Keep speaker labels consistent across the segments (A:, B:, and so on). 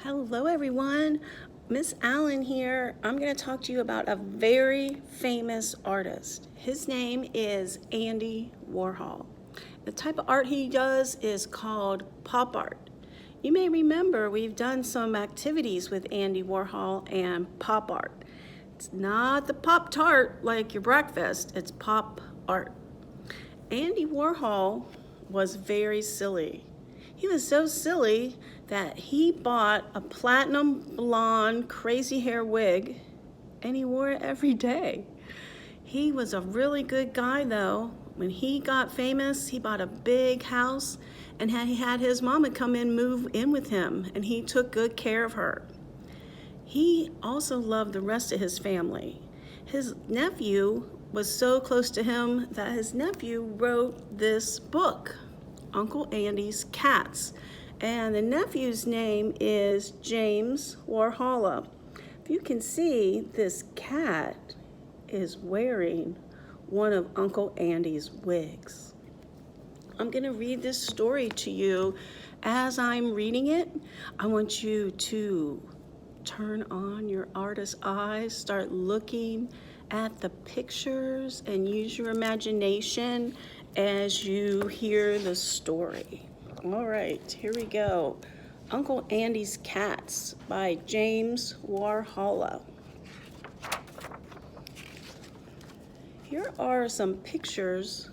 A: Hello everyone, Miss Allen here. I'm going to talk to you about a very famous artist. His name is Andy Warhol. The type of art he does is called pop art. You may remember we've done some activities with Andy Warhol and pop art. It's not the Pop Tart like your breakfast, it's pop art. Andy Warhol was very silly. He was so silly that he bought a platinum blonde crazy hair wig and he wore it every day. He was a really good guy though. When he got famous, he bought a big house and he had his mama come in, move in with him, and he took good care of her. He also loved the rest of his family. His nephew was so close to him that his nephew wrote this book, Uncle Andy's Cats. And the nephew's name is James Warhola. If you can see, this cat is wearing one of Uncle Andy's wigs. I'm going to read this story to you. As I'm reading it, I want you to turn on your artist's eyes, start looking at the pictures, and use your imagination as you hear the story. All right, here we go. Uncle Andy's Cats by James Warhola. Here are some pictures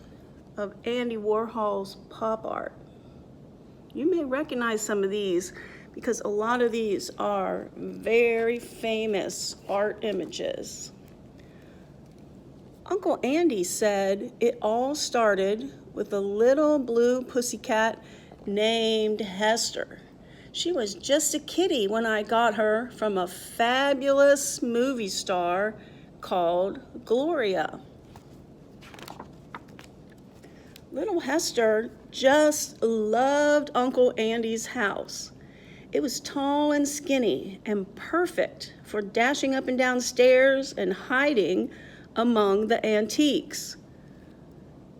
A: of Andy Warhol's pop art. You may recognize some of these because a lot of these are very famous art images. Uncle Andy said it all started with a little blue pussycat named Hester. She was just a kitty when I got her from a fabulous movie star called Gloria. Little Hester just loved Uncle Andy's house. It was tall and skinny and perfect for dashing up and down stairs and hiding among the antiques.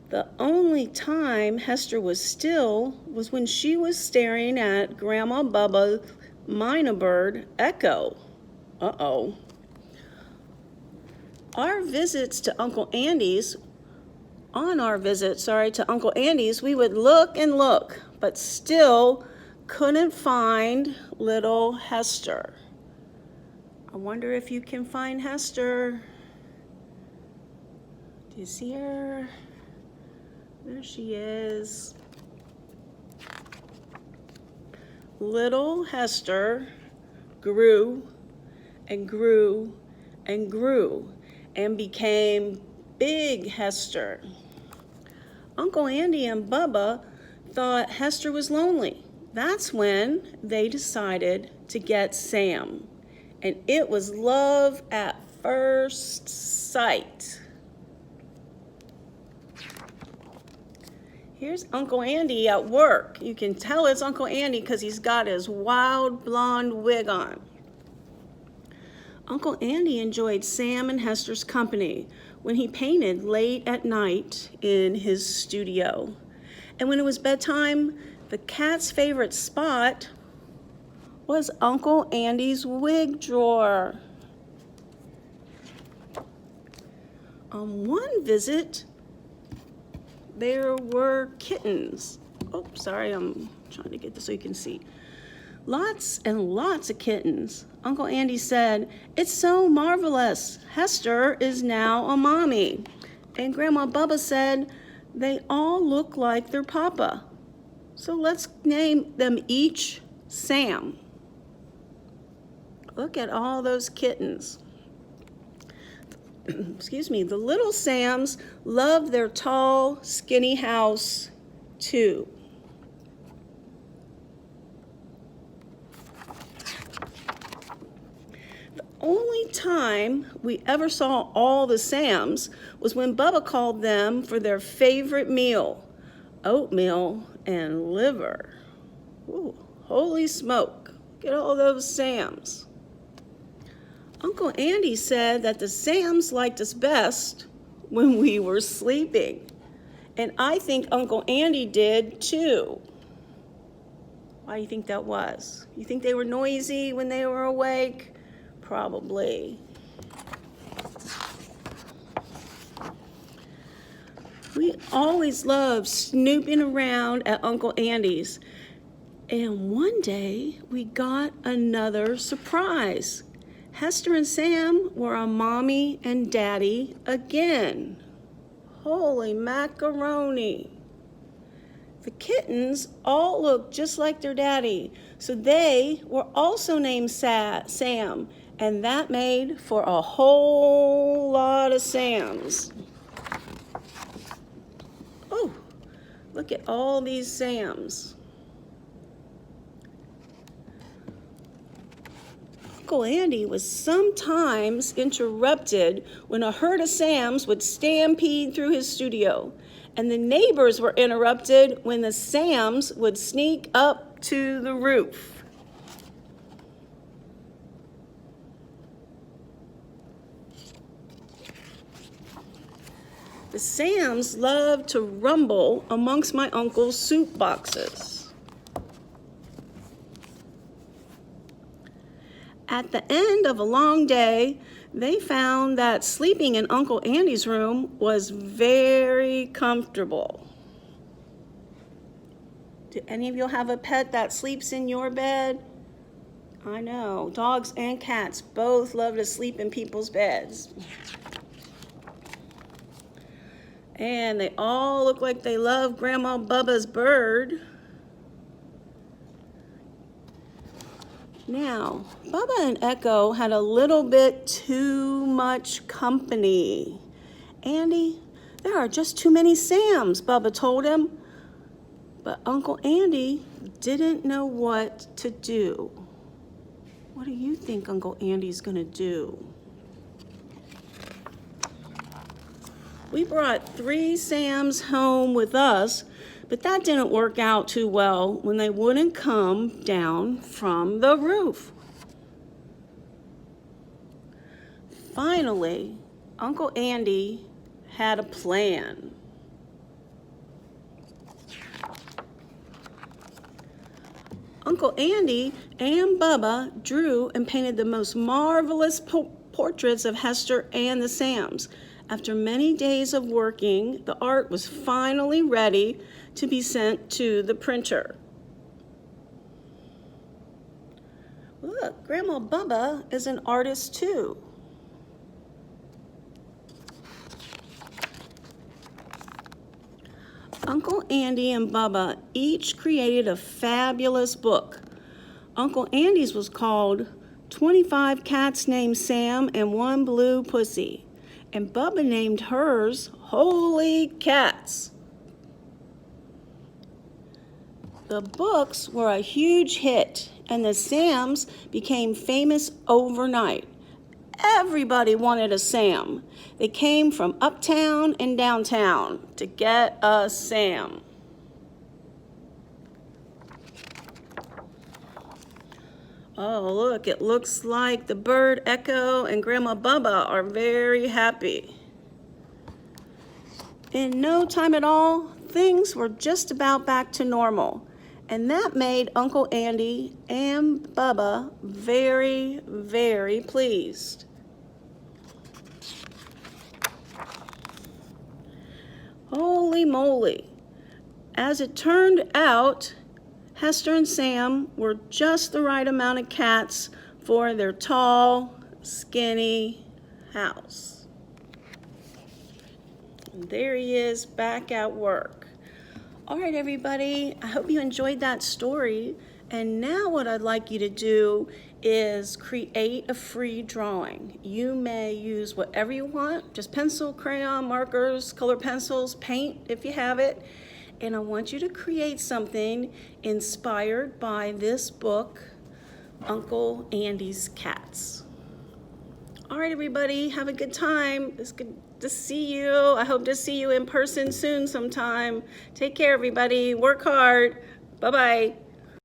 A: The only time Hester was still was when she was staring at Grandma Bubba's mynah bird, Echo. Uh-oh. On our visits to Uncle Andy's, we would look and look, but still couldn't find little Hester. I wonder if you can find Hester. Do you see her? There she is. Little Hester grew and grew and grew and became Big Hester. Uncle Andy and Bubba thought Hester was lonely. That's when they decided to get Sam. And it was love at first sight. Here's Uncle Andy at work. You can tell it's Uncle Andy because he's got his wild blonde wig on. Uncle Andy enjoyed Sam and Hester's company when he painted late at night in his studio. And when it was bedtime, the cat's favorite spot was Uncle Andy's wig drawer. On one visit, there were kittens. Oh, sorry, I'm trying to get this so you can see. Lots and lots of kittens. Uncle Andy said, "It's so marvelous. Hester is now a mommy." And Grandma Bubba said, "They all look like their papa. So let's name them each Sam." Look at all those kittens. Excuse me, the little Sams loved their tall, skinny house too. The only time we ever saw all the Sams was when Bubba called them for their favorite meal, oatmeal and liver. Ooh, holy smoke, look at all those Sams. Uncle Andy said that the Sams liked us best when we were sleeping. And I think Uncle Andy did too. Why do you think that was? You think they were noisy when they were awake? Probably. We always loved snooping around at Uncle Andy's. And one day we got another surprise. Hester and Sam were on Mommy and Daddy again. Holy macaroni. The kittens all looked just like their daddy, so they were also named Sam, and that made for a whole lot of Sams. Oh, look at all these Sams. Uncle Andy was sometimes interrupted when a herd of Sams would stampede through his studio, and the neighbors were interrupted when the Sams would sneak up to the roof. The Sams loved to rumble amongst my uncle's soup boxes. At the end of a long day, they found that sleeping in Uncle Andy's room was very comfortable. Do any of you have a pet that sleeps in your bed? I know, dogs and cats both love to sleep in people's beds. And they all look like they love Grandma Bubba's bird. Now, Bubba and Echo had a little bit too much company. Andy, there are just too many Sams, Bubba told him. But Uncle Andy didn't know what to do. What do you think Uncle Andy's gonna do? We brought 3 Sams home with us, but that didn't work out too well when they wouldn't come down from the roof. Finally, Uncle Andy had a plan. Uncle Andy and Bubba drew and painted the most marvelous portraits of Hester and the Sams. After many days of working, the art was finally ready to be sent to the printer. Look, Grandma Bubba is an artist too. Uncle Andy and Bubba each created a fabulous book. Uncle Andy's was called 25 Cats Named Sam and One Blue Pussy. And Bubba named hers Holy Cats. The books were a huge hit, and the Sams became famous overnight. Everybody wanted a Sam. They came from uptown and downtown to get a Sam. Oh, look, it looks like the bird Echo and Grandma Bubba are very happy. In no time at all, things were just about back to normal, and that made Uncle Andy and Bubba very, very pleased. Holy moly. As it turned out, Hester and Sam were just the right amount of cats for their tall, skinny house. And there he is back at work. All right, everybody, I hope you enjoyed that story. And now what I'd like you to do is create a free drawing. You may use whatever you want, just pencil, crayon, markers, colored pencils, paint if you have it. And I want you to create something inspired by this book, Uncle Andy's Cats. All right, everybody, have a good time. It's good to see you. I hope to see you in person soon sometime. Take care, everybody. Work hard. Bye-bye.